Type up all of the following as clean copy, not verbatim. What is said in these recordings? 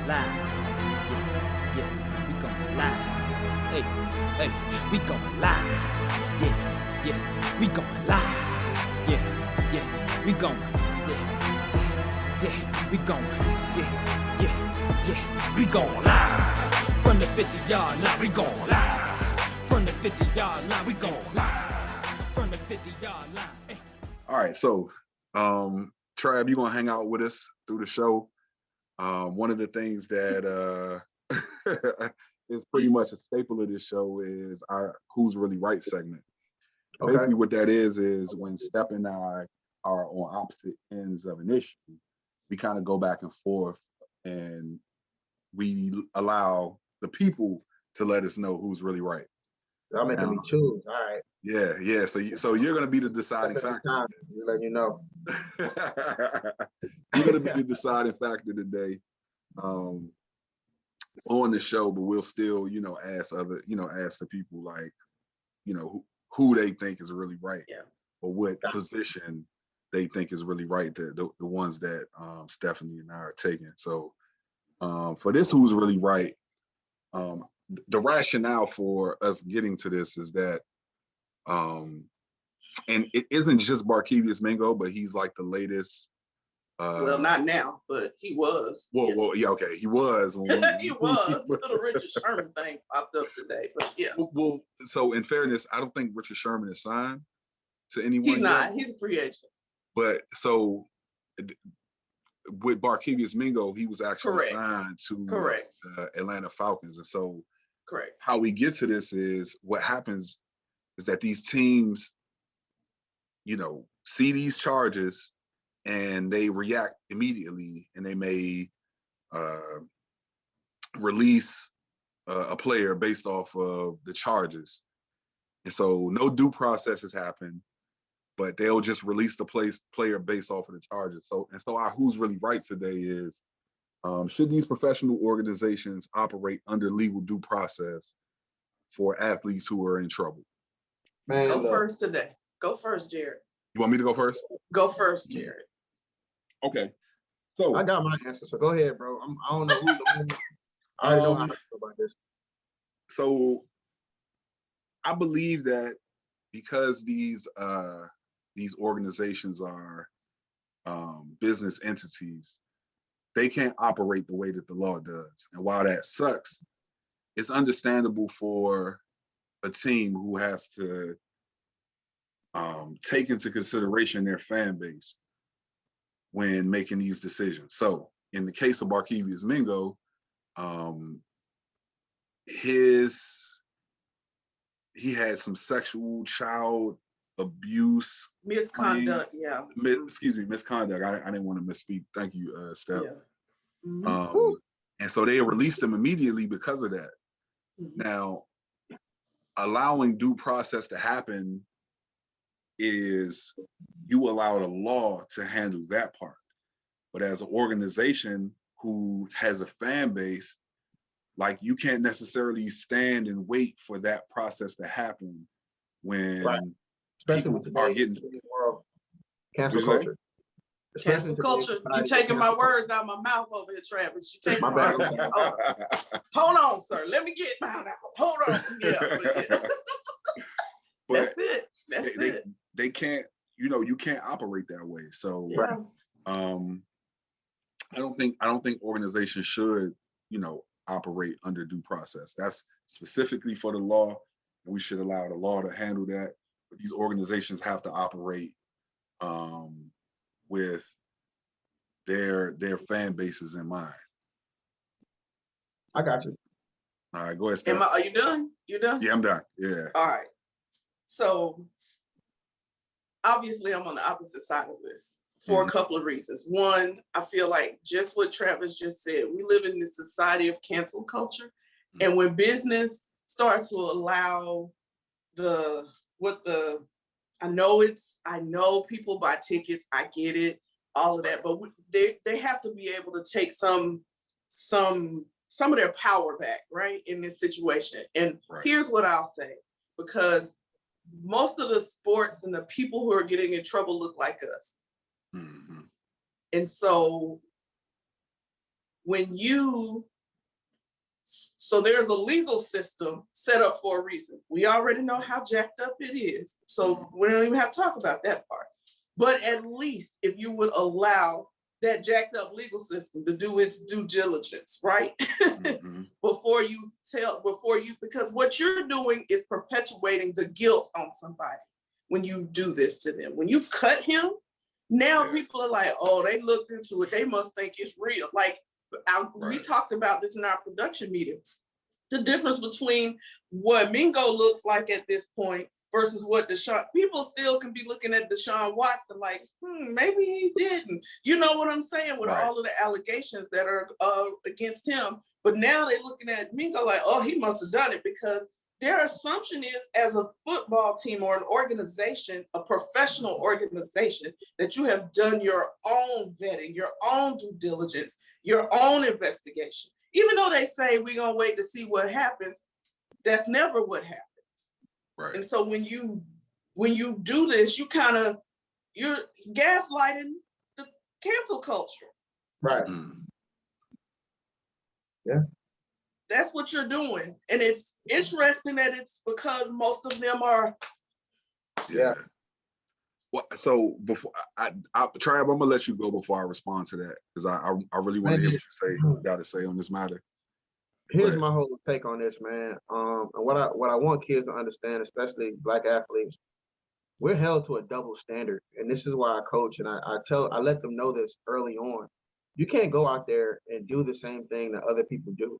live. Yeah, yeah, we going live. Hey, hey, we going live. Yeah, yeah, we going live. Yeah, yeah, we going. Yeah, yeah, we going. Yeah, yeah, yeah, we going live. From the 50-yard line, we going live. From the 50-yard line, we going live. From the 50-yard line. Hey. All right, so Trav, you're gonna hang out with us through the show. One of the things that is pretty much a staple of this show is our Who's Really Right segment. Okay. Basically what that is when Steph and I are on opposite ends of an issue, we kind of go back and forth and we allow the people to let us know who's really right. Y'all making me choose. All right. Yeah. So you're gonna be the deciding factor. Let you know. You're gonna be the deciding factor today on the show, but we'll still, ask the people like, who they think is really right, or what position they think is really right. The ones that Stephanie and I are taking. So for this, who's really right? The rationale for us getting to this is that, and it isn't just Barkevious Mingo, but he's like the latest. Well, not now, but he was. Well, yeah, okay, he was. When he was until the Richard Sherman thing popped up today, but yeah. Well, so in fairness, I don't think Richard Sherman is signed to anyone. He's not. He's a free agent. But so with Barkevious Mingo, he was actually signed to the Atlanta Falcons, and so how we get to this is what happens is that these teams, see these charges and they react immediately, and they may release a player based off of the charges. And so no due process has happened, but they'll just release the player based off of the charges. So our Who's Really Right today is, should these professional organizations operate under legal due process for athletes who are in trouble? Man, go first today. Go first, Jarrett. You want me to go first? Go first, Jarrett. Okay. So I got my answer. So go ahead, bro. I don't know who's the one. I don't know how to feel about this. So I believe that because these organizations are business entities, they can't operate the way that the law does. And while that sucks, it's understandable for a team who has to take into consideration their fan base when making these decisions. So in the case of Barkevious Mingo, he had some sexual child abuse misconduct misconduct. I didn't want to misspeak. Thank you, Steph. Yeah. Mm-hmm. And so they released him immediately because of that. Mm-hmm. Now, allowing due process to happen is you allow the law to handle that part. But as an organization who has a fan base, like, you can't necessarily stand and wait for that process to happen when people are getting cancel culture. Cancel culture. You taking my words out of my mouth over here, Travis. You taking my words. Hold on, sir. Let me get mine out. Hold on. Yeah. But That's it. They can't, you can't operate that way. So I don't think organizations should, operate under due process. That's specifically for the law, and we should allow the law to handle that. But these organizations have to operate with their fan bases in mind. I got you. All right, go ahead, Steph. Are you done? You done? Yeah, I'm done. Yeah. All right. So obviously I'm on the opposite side of this for a couple of reasons. One, I feel like just what Travis just said, we live in this society of cancel culture. And when business starts to allow I know people buy tickets, I get it, all of that, but they have to be able to take some of their power back, right, in this situation. And here's what I'll say, because most of the sports and the people who are getting in trouble look like us. Mm-hmm. And so so there's a legal system set up for a reason. We already know how jacked up it is. So we don't even have to talk about that part. But at least if you would allow that jacked up legal system to do its due diligence, right? Because what you're doing is perpetuating the guilt on somebody when you do this to them. When you cut him, now people are like, oh, they looked into it. They must think it's real. Like, we talked about this in our production meeting. The difference between what Mingo looks like at this point versus what Deshaun, people still can be looking at Deshaun Watson like, maybe he didn't. You know what I'm saying? With all of the allegations that are against him. But now they're looking at Mingo like, oh, he must have done it, because their assumption is, as a football team or an organization, a professional organization, that you have done your own vetting, your own due diligence, your own investigation. Even though they say we're going to wait to see what happens, that's never what happens. Right. And so when you do this, you're gaslighting the cancel culture. Right. Yeah. That's what you're doing. And it's interesting that it's because most of them are. Yeah. Well, so before Tribe, I'm gonna let you go before I respond to that, because I really want to hear what you got to say on this matter. Here's my whole take on this, man. And what I want kids to understand, especially Black athletes, we're held to a double standard. And this is why I coach, and I let them know this early on. You can't go out there and do the same thing that other people do.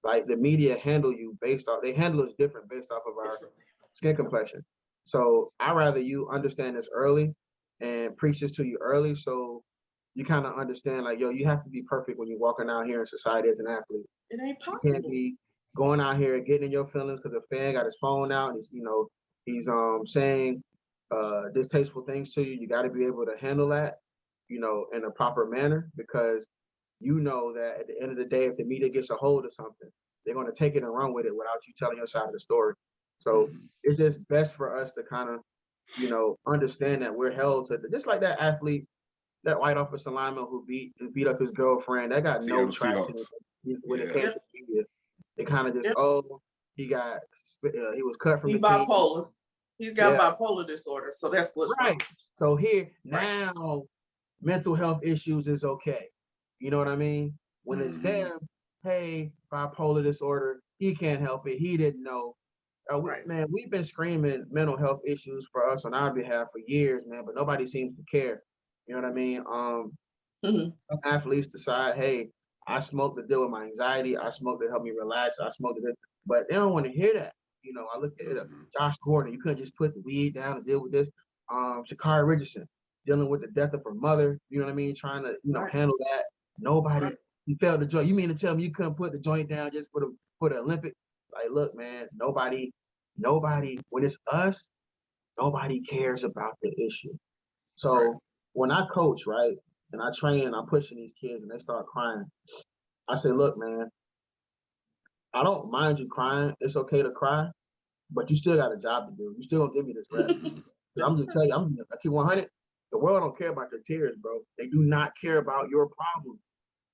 Like, the media handle you they handle us different based off of our skin complexion. So I rather you understand this early and preach this to you early, so you kind of understand, like, yo, you have to be perfect when you're walking out here in society as an athlete. It ain't possible. You can't be going out here and getting in your feelings because a fan got his phone out and he's saying distasteful things to you. You got to be able to handle that, in a proper manner, because you know that at the end of the day, if the media gets a hold of something, they're going to take it and run with it without you telling your side of the story. So it's just best for us to kind of, understand that we're held to, just like that athlete, that white offensive lineman who beat up his girlfriend, that got no traction when it came to media. It kind of just, he was cut from the bipolar. team. He's got bipolar disorder, so that's what's right. wrong. So here now, mental health issues is okay. You know what I mean? When it's them, hey, bipolar disorder, he can't help it. He didn't know. Man, we've been screaming mental health issues for us on our behalf for years, man, but nobody seems to care. You know what I mean? Some athletes decide, hey, I smoke to deal with my anxiety. I smoke to help me relax. I smoke to, but they don't want to hear that. I look at it. Josh Gordon, you couldn't just put the weed down and deal with this. Sha'Carri Richardson, dealing with the death of her mother. You know what I mean? Trying to, handle that. Nobody, he failed the joint. You mean to tell me you couldn't put the joint down just for the Olympic? Like, look, man, nobody, when it's us, nobody cares about the issue. So when I coach, right, and I train and I'm pushing these kids and they start crying, I say, look, man, I don't mind you crying. It's okay to cry, but you still got a job to do. You still gonna give me this rep. I'm just telling you, I keep 100. The world don't care about your tears, bro. They do not care about your problem.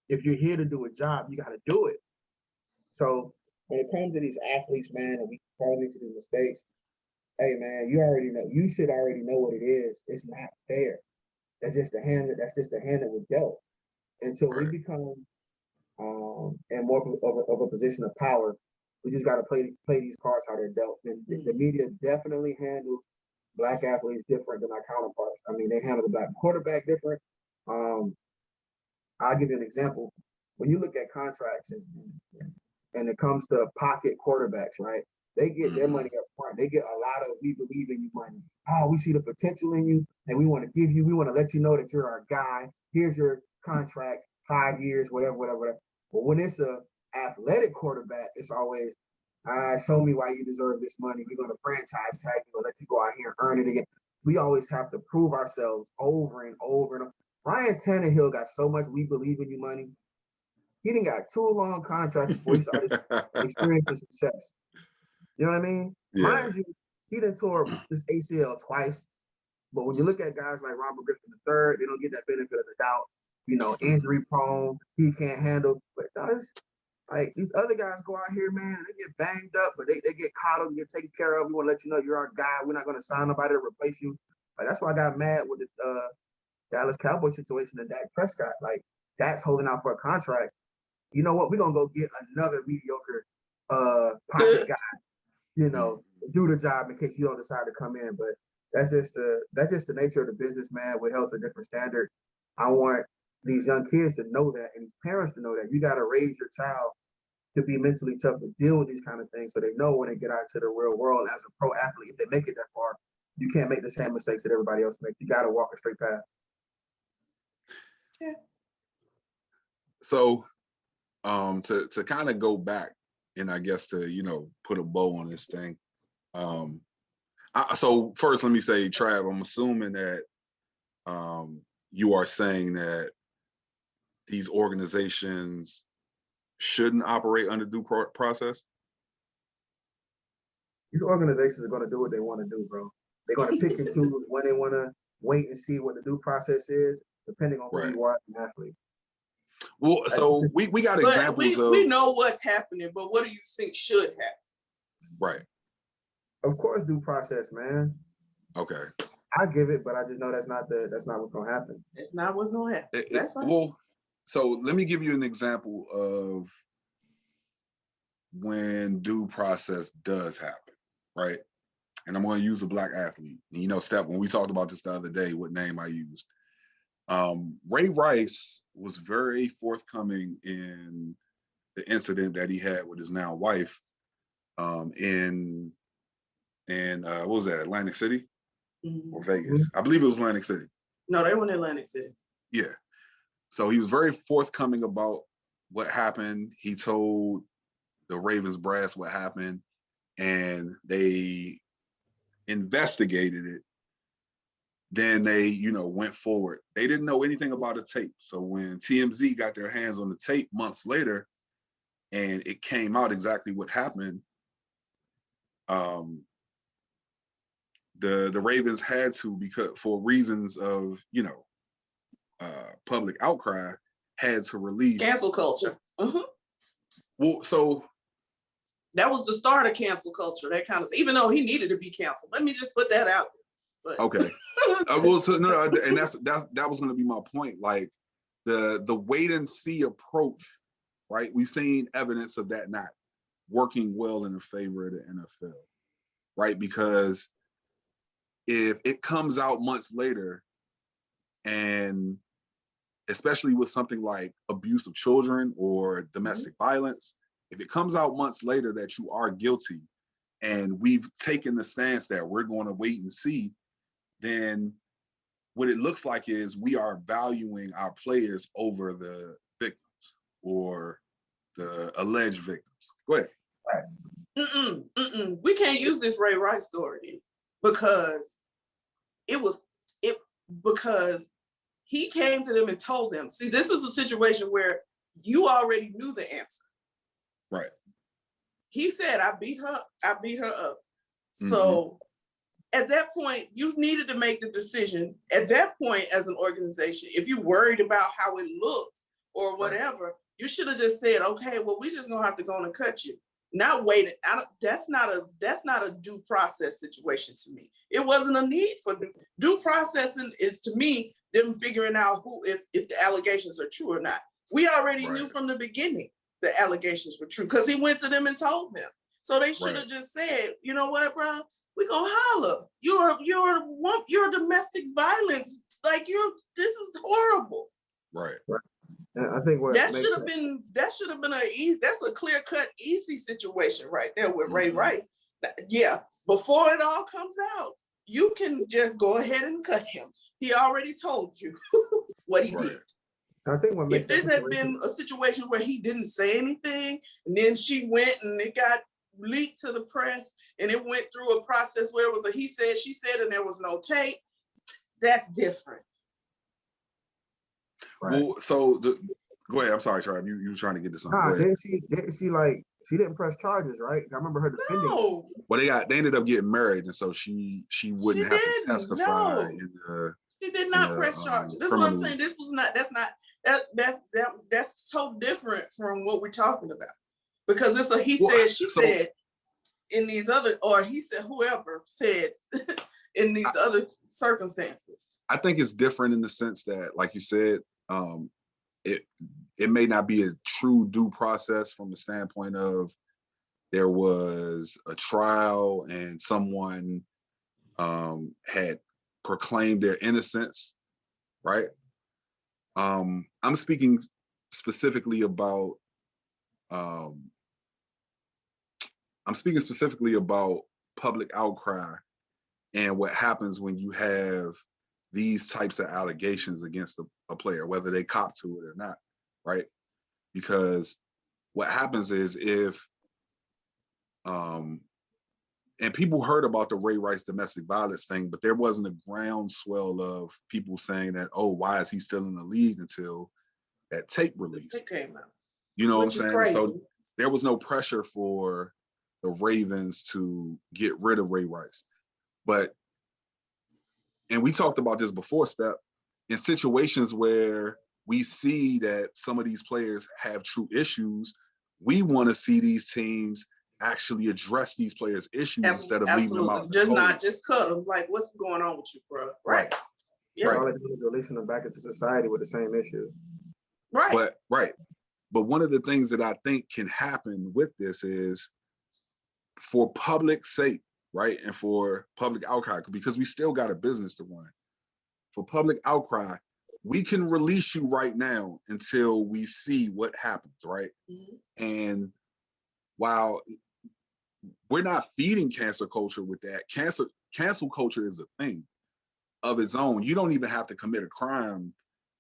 If you're here to do a job, you got to do it. So when it comes to these athletes, man, and we fall into these mistakes, hey, man, you already know. You should already know what it is. It's not fair. That's just the hand that was dealt. Until we become in more of a position of power, we just got to play these cards how they're dealt. And the media definitely handles Black athletes different than our counterparts. I mean, they handle the Black quarterback different. I'll give you an example. When you look at contracts and it comes to pocket quarterbacks, right? They get their money up front. They get a lot of "we believe in you" money. Oh, we see the potential in you, and we want to let you know that you're our guy. Here's your contract, 5 years, whatever. But when it's a athletic quarterback, it's always, show me why you deserve this money. We're going to franchise tag you, let you go out here and earn it again. We always have to prove ourselves over and over and over. Ryan Tannehill got so much "we believe in you" money. He didn't got 2 long contracts before he started experiencing success. You know what I mean? Yeah. Mind you, he done tore this ACL twice. But when you look at guys like Robert Griffin III, they don't get that benefit of the doubt. injury prone. He can't handle. But like these other guys go out here, man, they get banged up, but they get coddled, get taken care of. We want to let you know you're our guy. We're not going to sign nobody to replace you. Like that's why I got mad with the Dallas Cowboys situation and Dak Prescott. Like Dak's holding out for a contract. You know what? We're gonna go get another mediocre pocket guy, do the job in case you don't decide to come in. But that's just the nature of the business, man. With health a different standard. I want these young kids to know that, and these parents to know that you got to raise your child to be mentally tough to deal with these kind of things, so they know when they get out to the real world as a pro athlete, if they make it that far, you can't make the same mistakes that everybody else makes. You got to walk a straight path. Yeah. So, to kind of go back and I guess to put a bow on this thing. So first, let me say, Trav, I'm assuming that you are saying that these organizations shouldn't operate under due process? These organizations are going to do what they want to do, bro. They're going to pick and choose when they want to wait and see what the due process is, depending on who you are as an athlete. Well, so we got examples of... We know what's happening, but what do you think should happen? Right. Of course, due process, man. Okay. I give it, but I just know that's not what's going to happen. It's not what's going to happen. That's right. Well, so let me give you an example of when due process does happen, right? And I'm going to use a Black athlete. And Steph, when we talked about this the other day, what name I used. Ray Rice was very forthcoming in the incident that he had with his now wife in what was that, Atlantic City or Vegas? I believe it was Atlantic City. No, they were in Atlantic City. Yeah. So he was very forthcoming about what happened. He told the Ravens brass what happened, and they investigated it. Then they, went forward. They didn't know anything about the tape. So when TMZ got their hands on the tape months later, and it came out exactly what happened, the Ravens had to, because for reasons of public outcry, had to release cancel culture. Mm-hmm. Well, so that was the start of cancel culture. That kind of, even though he needed to be canceled. Let me just put that out there. But. Okay. Well, so no, and that was going to be my point. Like the wait and see approach, right? We've seen evidence of that not working well in the favor of the NFL, right? Because if it comes out months later, and especially with something like abuse of children or domestic violence, if it comes out months later that you are guilty, and we've taken the stance that we're going to wait and see, then what it looks like is we are valuing our players over the victims or the alleged victims. Go ahead. We can't use this Ray Rice story because because he came to them and told them, see, this is a situation where you already knew the answer. Right. He said, I beat her up. So at that point, you needed to make the decision at that point as an organization. If you're worried about how it looks or whatever, you should have just said, okay, well, we just gonna have to go on and cut you. Not waiting. That's not a due process situation to me. It wasn't a need for due processing. Is to me them figuring out if the allegations are true or not. We already knew from the beginning the allegations were true because he went to them and told them. So they should have just said, you know what, bro, we gonna holler. You're domestic violence. Like this is horrible. Right. I think that should have been that's a clear-cut, easy situation right there with Ray Rice. Yeah, before it all comes out, you can just go ahead and cut him. He already told you what he did. I think if this had been a situation where he didn't say anything, and then she went and it got leaked to the press, and it went through a process where it was a he said, she said, and there was no tape, that's different. Right. Well, so go ahead. I'm sorry, Trav. You were trying to get to something. She didn't press charges, right? I remember her defending. No. Well, they ended up getting married, and so she wouldn't have to testify. She did not press charges. That's what I'm saying. That's That's so different from what we're talking about, because it's a he Well, said, she so- said in these other, or he said, whoever said in these other circumstances. I think it's different in the sense that, like you said, it may not be a true due process from the standpoint of there was a trial and someone had proclaimed their innocence, right? I'm speaking specifically about public outcry and what happens when you have these types of allegations against a player, whether they cop to it or not, right? Because what happens is if and people heard about the Ray Rice domestic violence thing, but there wasn't a groundswell of people saying that, oh, why is he still in the league until that tape release? It came out. You know what I'm Which is saying? crazy. So there was no pressure for the Ravens to get rid of Ray Rice. But, and we talked about this before, Step, in situations where we see that some of these players have true issues, we want to see these teams actually address these players' issues instead of leaving them out. Just not just cut them. Like, what's going on with you, bro? Right. Yeah. All they do is releasing them back into society with the same issue. Right. But one of the things that I think can happen with this is, for public sake, right, and for public outcry, because we still got a business to run. For public outcry, we can release you right now until we see what happens, right? Mm-hmm. And while we're not feeding cancel culture with that, cancel culture is a thing of its own. You don't even have to commit a crime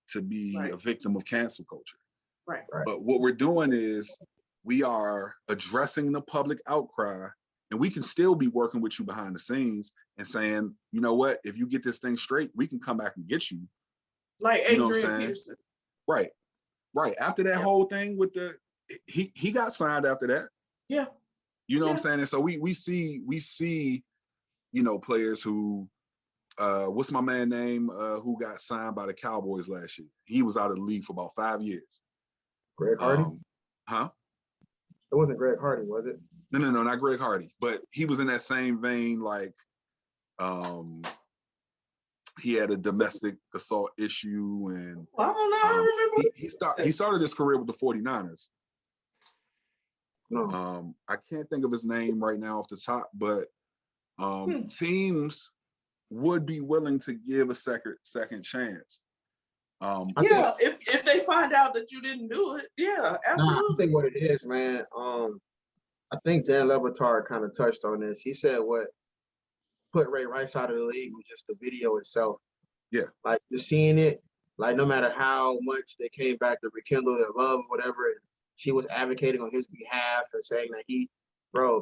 to be a victim of cancel culture. Right. But what we're doing is we are addressing the public outcry, and we can still be working with you behind the scenes and saying, you know what, if you get this thing straight, we can come back and get you. Like Adrian Peterson. Right. After that whole thing with he got signed after that. Yeah. You know what I'm saying? And so we see, you know, players who, what's my man name, who got signed by the Cowboys last year? He was out of the league for about 5 years. Greg Hardy? Huh? It wasn't Greg Hardy, was it? No, not Greg Hardy. But he was in that same vein, like, he had a domestic assault issue, and I don't know. I don't remember. He started his career with the 49ers. No. I can't think of his name right now off the top, but teams would be willing to give a second chance. If they find out that you didn't do it, yeah, absolutely. Nah, I think what it is, man. I think Dan Le Batard kind of touched on this. He said what put Ray Rice out of the league was just the video itself. Yeah. Like, just seeing it, like, no matter how much they came back to rekindle their love, whatever, she was advocating on his behalf and saying that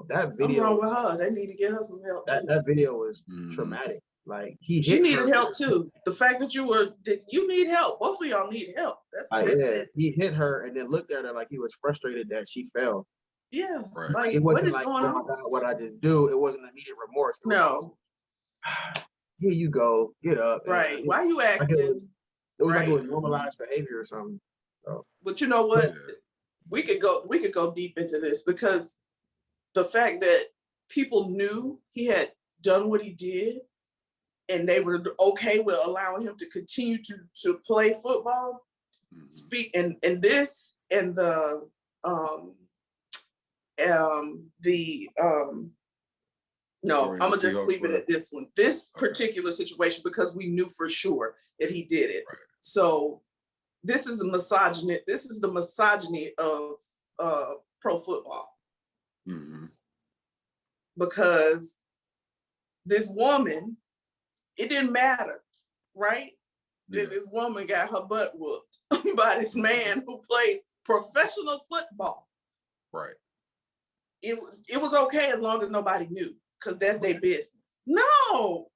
that video. What's wrong with her? They need to get her some help. That video was traumatic. Like, she needed help too. The fact that you need help. Both of y'all need help. That's he hit her and then looked at her like he was frustrated that she fell. Yeah. Right. Like, it wasn't what is like, going oh my on? God, what I just do. It wasn't immediate remorse. No. Here you go. Get up. Right. Why you acting? It was like it was normalized behavior or something. So. But you know what? We could go deep into this, because the fact that people knew he had done what he did, and they were okay with allowing him to continue to play football. Speak and this and the no, I'm gonna just leave it at this one. This particular situation, because we knew for sure that he did it. Right. So this is the misogyny of pro football. Mm-hmm. Because this woman, it didn't matter, right? Yeah. This woman got her butt whooped by this man who plays professional football. Right. It was okay as long as nobody knew, because that's their business. No.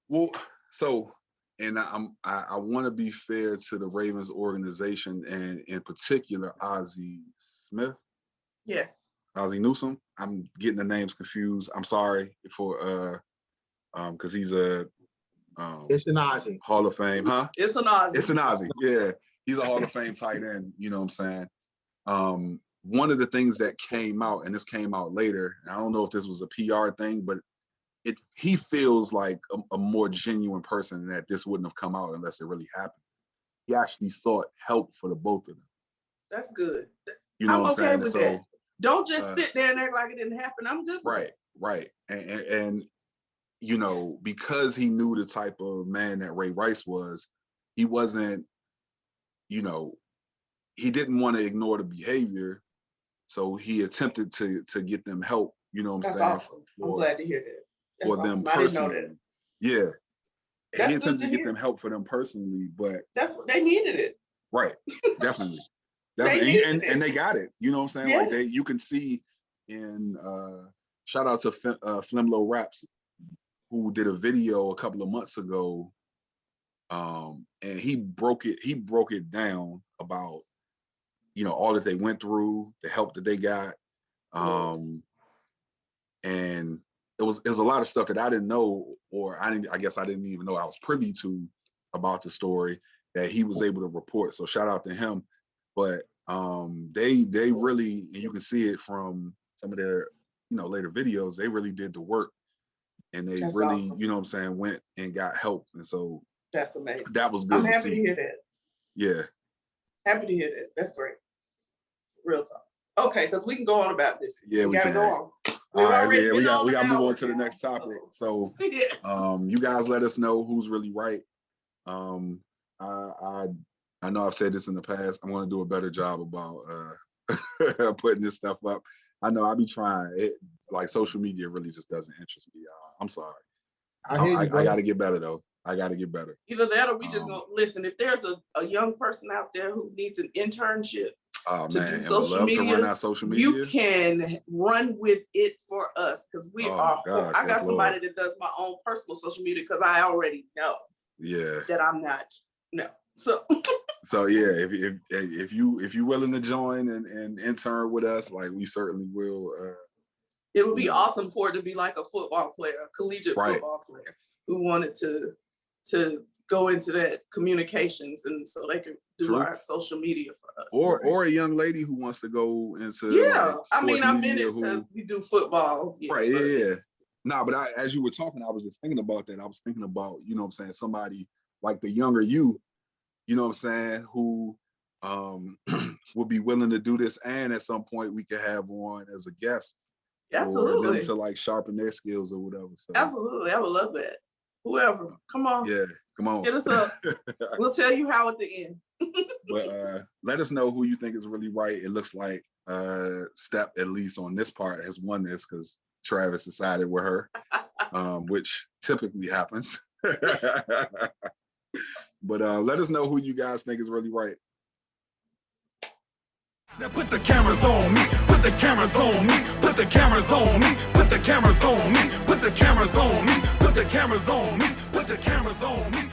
Well, so, and I want to be fair to the Ravens organization, and in particular Ozzie Smith. Yes. Ozzie Newsome. I'm getting the names confused. I'm sorry for because he's a it's an Ozzie Hall of Fame, huh? It's an Ozzie. It's an Ozzie, yeah. He's a Hall of Fame tight end, you know what I'm saying? One of the things that came out, and this came out later, and I don't know if this was a PR thing, but he feels like a more genuine person, and that this wouldn't have come out unless it really happened. He actually sought help for the both of them. That's good. You know I'm what I'm okay saying? with So, that. Don't just sit there and act like it didn't happen. I'm good with right. And you know, because he knew the type of man that Ray Rice was, he wasn't, you know, he didn't want to ignore the behavior. So he attempted to get them help, you know what I'm That's saying? awesome. I'm glad to hear that. That's For them awesome. I didn't know personally. that. Yeah. That's He attempted good to to get them hear. help for them personally, but That's what they needed it. right, definitely. They Definitely. needed it. And they got it. You know what I'm saying? Yes. Like you can see in shout out to Flimlo Raps, who did a video a couple of months ago. And he broke it down about, you know, all that they went through, the help that they got. And it was a lot of stuff that I didn't know, or I guess I didn't even know I was privy to about the story that he was able to report. So shout out to him. But they really, and you can see it from some of their, you know, later videos, they really did the work, and they That's really, awesome. you know what I'm saying, went and got help. And so That's amazing. that was good I'm to happy see. to hear that. Yeah. Happy to hear that. That's great. Real talk. Okay, because we can go on about this. Yeah, we gotta can. go on. All right, yeah, we been got an move hour on to the now, next topic. So yes. you guys let us know who's really right. I know I've said this in the past. I'm going to do a better job about putting this stuff up. I know I'll be trying. Like social media really just doesn't interest me. I'm sorry. I got to get better though. I got to get better. Either that or we just gonna listen. If there's a young person out there who needs an internship to do social media, to run our social media, you can run with it for us because we are. Gosh, I got somebody Lord. that does my own personal social media because I already know. Yeah. That I'm not. No. So. So yeah, if you willing to join and intern with us, like we certainly will. It would be awesome for it to be like a football player, a collegiate football player who wanted to go into that communications, and so they can do our social media for us. Or a young lady who wants to go into I mean, I've been it because we do football. Yeah, right, yeah. No, but as you were talking, I was just thinking about that. I was thinking about, you know what I'm saying, somebody like the younger you know what I'm saying, who would be willing to do this, and at some point we could have on as a guest. Absolutely. For them to like sharpen their skills or whatever. So. Absolutely. I would love that. Whoever, come on. Yeah, come on. Hit us up. We'll tell you how at the end. But let us know who you think is really right. It looks like Step, at least on this part, has won this because Travis decided with her, which typically happens. But let us know who you guys think is really right. Now put the cameras on me, put the cameras on me, put the cameras on me, put the cameras on me, put the cameras on me, put the cameras on me, put the cameras on me.